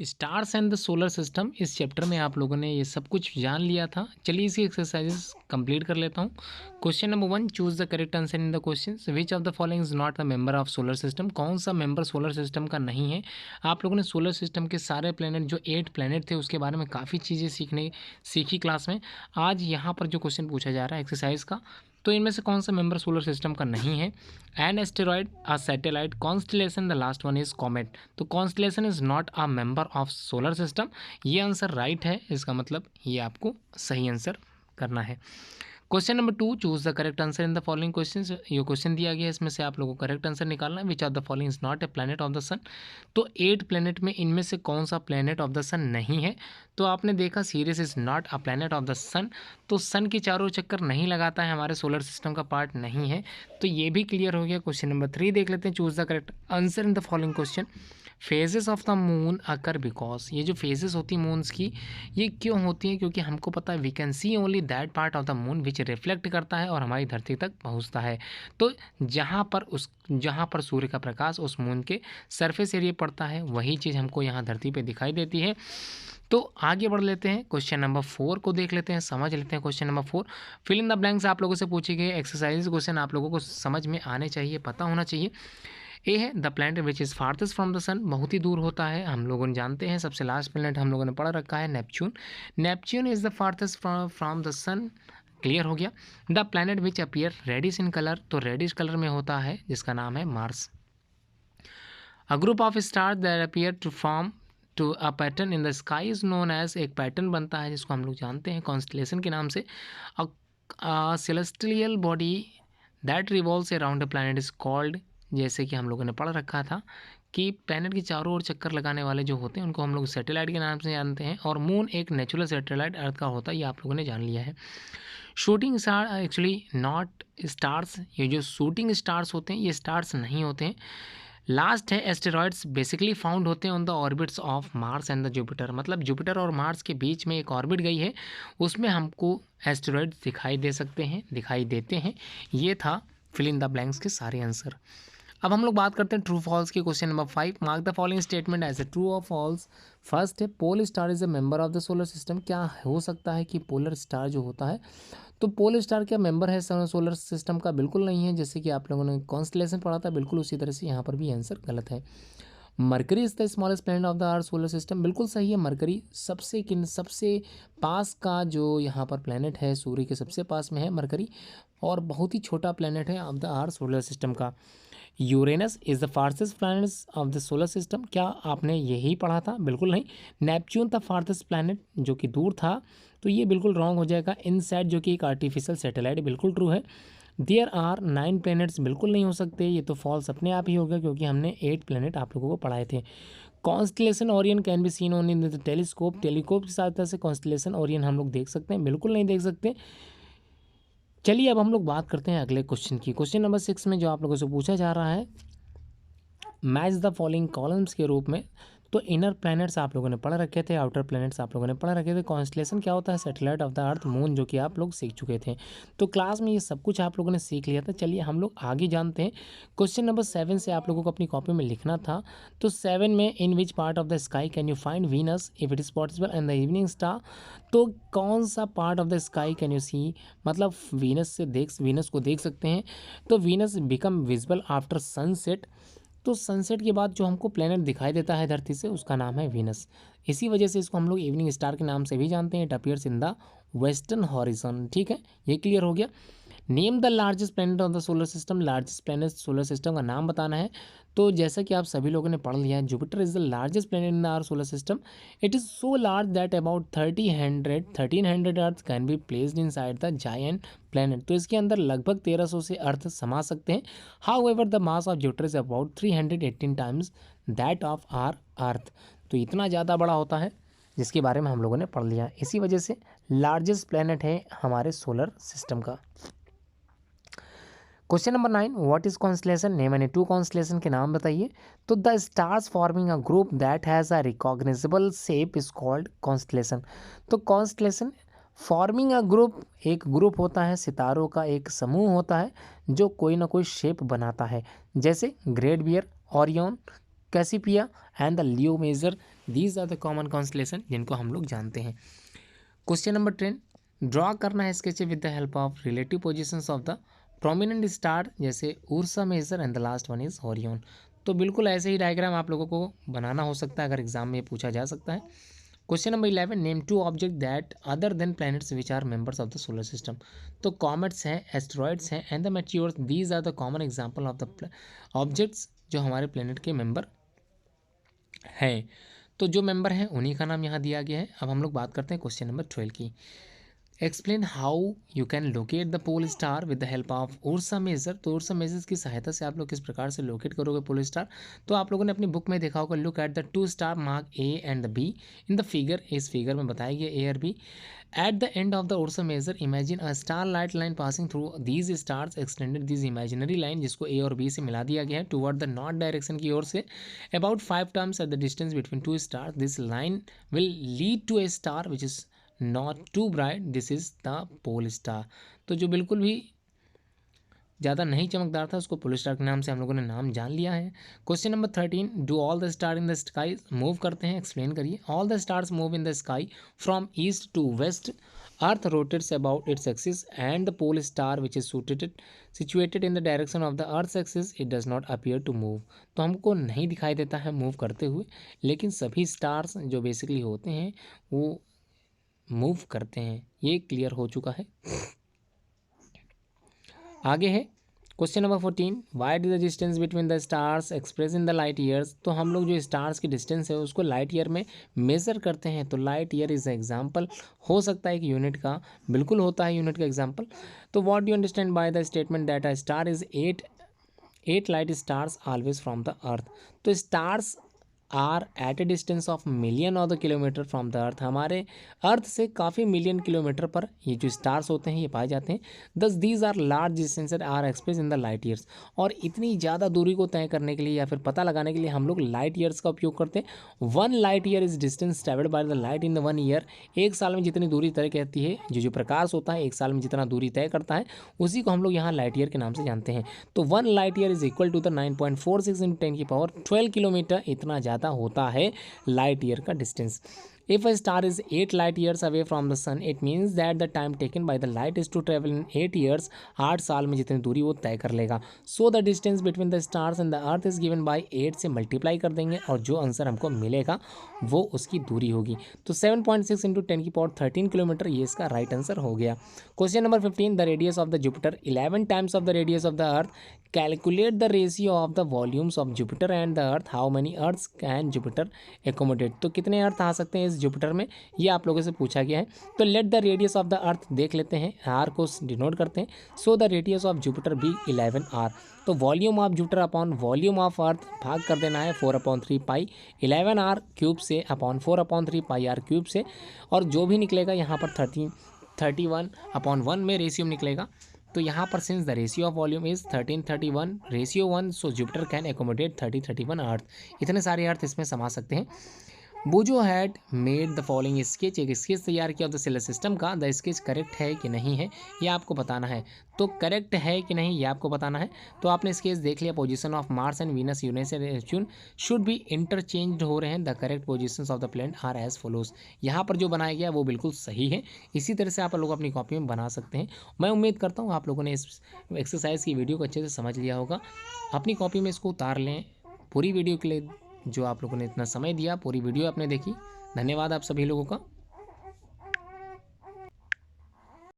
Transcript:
Stars and the solar system, इस chapter में आप लोगों ने ये सब कुछ जान लिया था। चलिए इसी एक्सरसाइजेस कंप्लीट कर लेता हूँ। Question number 1, choose the correct answer in the question. Which of the following is not a member of solar system, कौन सा मेंबर सोलर सिस्टम का नहीं है। आप लोगों ने सोलर सिस्टम के सारे प्लेनेट, जो 8 प्लेनेट थे, उसके बारे में काफ़ी चीज़ें सीखी क्लास में। आज यहाँ पर जो क्वेश्चन पूछा जा रहा है एक्सरसाइज का, तो इनमें से कौन सा मेंबर सोलर सिस्टम का नहीं है। An asteroid, a satellite, constellation, the last one is comet. तो constellation is not a member of solar system, ये आंसर राइट है। इसका मतलब ये आपको सही आंसर करना है। Question number 2, choose the correct answer in the following question. ये क्वेश्चन दिया गया है, इसमें से आप लोगों को करेक्ट आंसर निकालना है। Which of the following is not a planet of the sun. तो 8 प्लेनेट में इनमें से कौन सा प्लेनेट ऑफ द सन नहीं है। तो आपने देखा Ceres is not a planet of the sun, तो सन के चारों चक्कर नहीं लगाता है, हमारे सोलर सिस्टम का पार्ट नहीं है। तो ये भी क्लियर हो गया। क्वेश्चन नंबर 3 देख लेते हैं। Choose the correct answer in the following question. Phases of the moon occur because, ये जो फेजेस होती हैं मून्स की, ये क्यों होती हैं? क्योंकि हमको पता है we can see only that part of the moon which reflect करता है और हमारी धरती तक पहुंचता है। तो जहाँ पर सूर्य का प्रकाश उस मून के सरफेस एरिया पड़ता है, वही चीज़ हमको यहाँ धरती पे दिखाई देती है। तो आगे बढ़ लेते हैं, क्वेश्चन नंबर 4 को देख लेते हैं, समझ लेते हैं। Question number 4, fill in the blanks आप लोगों से पूछे गए एक्सरसाइज क्वेश्चन आप लोगों को समझ में आने चाहिए, पता होना चाहिए। ए है the planet which is farthest from the sun, बहुत ही दूर होता है, हम लोगों ने जानते हैं। सबसे लास्ट प्लैनेट हम लोगों ने पढ़ रखा है Neptune. Neptune is the farthest from the sun, clear हो गया। The planet which appear reddish in colour, तो रेडिश कलर में होता है, जिसका नाम है Mars. A group of star that appear to form to a pattern in the sky is known as, एक पैटर्न बनता है जिसको हम लोग जानते हैं कॉन्स्टलेशन के नाम से। अ celestial body that revolves around the planet is called, जैसे कि हम लोगों ने पढ़ रखा था कि प्लैनेट के चारों ओर चक्कर लगाने वाले जो होते हैं उनको हम लोग सैटेलाइट के नाम से जानते हैं। और मून एक नेचुरल सैटेलाइट अर्थ का होता है, ये आप लोगों ने जान लिया है। Shooting star actually not stars, ये जो शूटिंग स्टार्स होते हैं ये स्टार्स नहीं होते हैं। लास्ट है एस्टेरॉयड्स, बेसिकली फाउंड होते हैं on the orbits of Mars and the Jupiter, मतलब जुपिटर और मार्स के बीच में एक ऑर्बिट गई है, उसमें हमको एस्टेरॉयड्स दिखाई दे सकते हैं, दिखाई देते हैं। ये था फिल इन द ब्लैंक्स के सारे आंसर। अब हम लोग बात करते हैं ट्रू फॉल्स के। Question number 5, mark the following statement as a true और फॉल्स। फर्स्ट है pole star is a member of the solar system, क्या हो सकता है कि पोलर स्टार जो होता है, तो पोल स्टार क्या मेंबर है सोलर सिस्टम का? बिल्कुल नहीं है। जैसे कि आप लोगों ने कॉन्स्टलेशन पढ़ा था, बिल्कुल उसी तरह से यहाँ पर भी आंसर गलत है। Mercury is the smallest planet of the our solar system, बिल्कुल सही है। मरकरी सबसे पास का जो यहाँ पर प्लैनेट है, सूर्य के सबसे पास में है मरकरी, और बहुत ही छोटा प्लैनेट है of the our solar system का। Uranus is the farthest planet of the solar system, क्या आपने यही पढ़ा था? बिल्कुल नहीं। नेपच्यून था फार्थेस्ट प्लैनेट, जो कि दूर था, तो ये बिल्कुल रॉन्ग हो जाएगा। इनसैट जो कि एक आर्टिफिशियल सैटेलाइट, बिल्कुल ट्रू है। देयर आर 9 प्लैनेट्स, बिल्कुल नहीं हो सकते, ये तो फॉल्स अपने आप ही होगा, क्योंकि हमने 8 प्लैनेट आप लोगों को पढ़ाए थे। Constellation Orion can be seen only in the telescope, telescope की सहायता से कॉन्स्टलेशन ओरियन हम लोग देख सकते हैं? बिल्कुल नहीं देख सकते। चलिए अब हम लोग बात करते हैं अगले क्वेश्चन की। क्वेश्चन नंबर 6 में जो आप लोगों से पूछा जा रहा है, मैच द फॉलोइंग कॉलम्स के रूप में, तो इनर प्लैनेट्स आप लोगों ने पढ़ रखे थे, आउटर प्लैनेट्स आप लोगों ने पढ़ रखे थे। कॉन्स्टलेशन क्या होता है? Satellite of the earth, moon, जो कि आप लोग सीख चुके थे। तो क्लास में ये सब कुछ आप लोगों ने सीख लिया था। चलिए हम लोग आगे जानते हैं। क्वेश्चन नंबर 7 से आप लोगों को अपनी कॉपी में लिखना था। तो 7 में, in which part of the sky can you find Venus if it is possible and the evening star, तो कौन सा part of the sky can you see, मतलब वीनस को देख सकते हैं। तो Venus become visible after sunset, तो सनसेट के बाद जो हमको प्लेनेट दिखाई देता है धरती से, उसका नाम है वीनस। इसी वजह से इसको हम लोग इवनिंग स्टार के नाम से भी जानते हैं। It appears in the western horizon, ठीक है, ये क्लियर हो गया। Name the largest planet of the solar system, largest planet solar system का नाम बताना है। तो जैसा कि आप सभी लोगों ने पढ़ लिया है, Jupiter is the largest planet in our solar system. It is so large that about 1300 earth can be placed inside the giant planet, तो इसके अंदर लगभग 1300 से अर्थ समा सकते हैं। However the mass of Jupiter is about 318 times that of our earth, तो इतना ज़्यादा बड़ा होता है, जिसके बारे में हम लोगों ने पढ़ लिया। इसी वजह से लार्जेस्ट प्लैनेट है हमारे सोलर सिस्टम का। Question number 9, what is constellation, name any 2 constellation के नाम बताइए। तो the stars forming a group that has a recognizable shape is called constellation, तो कॉन्स्टलेशन फॉर्मिंग अ ग्रुप, एक ग्रुप होता है, सितारों का एक समूह होता है जो कोई ना कोई शेप बनाता है, जैसे great bear, Orion, Cassiopeia and the Leo major, these are the common constellation जिनको हम लोग जानते हैं। क्वेश्चन नंबर 10, ड्रॉ करना है sketch with the help of relative positions of the prominent star, जैसे Ursa major and the last one is Orion. तो बिल्कुल ऐसे ही डायग्राम आप लोगों को बनाना हो सकता है, अगर एग्जाम में पूछा जा सकता है। Question number 11, name 2 object that other than planets which are members of the solar system. तो कॉमेट्स हैं, एस्ट्रॉइड्स हैं and the meteors, these are the common example of the objects जो हमारे प्लैनेट के मेंबर हैं। तो जो मेंबर हैं उन्हीं का नाम यहाँ दिया गया है। अब हम लोग बात करते हैं क्वेश्चन नंबर 12 की। Explain how you can locate the pole star with the help of Ursa Major. तो उर्सा मेजर की सहायता से आप लोग किस प्रकार से लोकेट करोगे पोल स्टार। तो आप लोगों ने अपनी बुक में देखा होगा, look at the 2 star mark A and the B in the figure. इस फिगर में बताया गया ए और B. At the end of the Ursa Major imagine a star light line passing through these stars extended this imaginary line, जिसको A और B से मिला दिया गया है टुवर्ड द नॉर्थ डायरेक्शन की ओर से about 5 terms at the distance between 2 star. This line will lead to a star which is not too bright, this is the pole star. तो जो बिल्कुल भी ज़्यादा नहीं चमकदार था उसको पोल स्टार के नाम से हम लोगों ने नाम जान लिया है। Question number 13, do all the star in the sky. Move करते हैं, एक्सप्लेन करिए। All the stars move in the sky from east to west. Earth rotates about its axis and the pole star which is situated in the direction of the earth axis it does not appear to move. तो हमको नहीं दिखाई देता है move करते हुए, लेकिन सभी स्टार्स जो बेसिकली होते हैं वो मूव करते हैं। ये क्लियर हो चुका है। आगे है question number 14, what is the distance between the stars express in the light years. तो हम लोग जो स्टार्स की डिस्टेंस है उसको लाइट ईयर में मेज़र करते हैं। तो लाइट ईयर इज एग्जाम्पल हो सकता है कि यूनिट का, बिल्कुल होता है यूनिट का एग्जाम्पल। तो what do understand by the statement that a star is 8 light stars always from the earth. तो stars are at a distance of million of the kilometre from the earth. हमारे earth से काफ़ी million kilometre पर ये जो stars होते हैं ये पाए जाते हैं। Thus these are large distances are express in the light years. और इतनी ज़्यादा दूरी को तय करने के लिए या फिर पता लगाने के लिए हम लोग लाइट ईयर्स का उपयोग करते हैं। 1 light year is distance travelled by the light in the 1 year. एक साल में जितनी दूरी तय करती है, जो प्रकाश होता है एक साल में जितना दूरी तय करता है उसी को हम लोग यहाँ लाइट ईयर के नाम से जानते हैं। तो 1 light year is equal to the 9.46 × 10⁻12 kilometre, इतना ज़्यादा होता है लाइट ईयर का distance. If a star is 8 light years away from the sun, it means that the time taken by the light is to travel in 8 years. 8 साल में जितनी दूरी वो तय कर लेगा। So the distance between the stars and the earth is given by 8 से multiply कर देंगे और जो आंसर हमको मिलेगा वो उसकी दूरी होगी। तो 7.6 × 10⁻13 किलोमीटर ये इसका राइट आंसर हो गया। Question number 15, the radius of the Jupiter 11 times of the radius of the earth. Calculate the ratio of the volumes of Jupiter and the earth. How many earths can Jupiter accommodate. तो कितने अर्थ आ सकते हैं इस Jupiter में, ये आप लोगों से पूछा गया है। तो let the radius of the earth देख लेते हैं, आर को डिनोट करते हैं। So the radius of Jupiter be 11 R. तो volume of Jupiter upon volume of earth भाग कर देना है 4/3 पाई 11 आर क्यूब से अपॉन 4/3 पाई आर क्यूब से, और जो भी निकलेगा यहाँ पर 31/1 में रेशियो निकलेगा। तो यहाँ पर since the ratio of volume is 13:31 ratio 1, so Jupiter can accommodate 30:31 अर्थ। इतने सारे अर्थ इसमें समा सकते हैं। बोजो had made the following sketch, एक स्केच तैयार किया द सोलर सिस्टम का। द स्केच करेक्ट है कि नहीं है ये आपको बताना है। तो करेक्ट है कि नहीं ये आपको बताना है। तो आपने स्केच देख लिया, position of Mars and Venus Uranus and Neptune should be interchange हो रहे हैं। The correct positions of the planet are as follows. यहाँ पर जो बनाया गया वो बिल्कुल सही है। इसी तरह से आप लोग अपनी कॉपी में बना सकते हैं। मैं उम्मीद करता हूँ आप लोगों ने इस एक्सरसाइज की वीडियो को अच्छे से समझ लिया होगा। अपनी कॉपी में इसको उतार लें। पूरी वीडियो के लिए जो आप लोगों ने इतना समय दिया, पूरी वीडियो आपने देखी, धन्यवाद आप सभी लोगों का।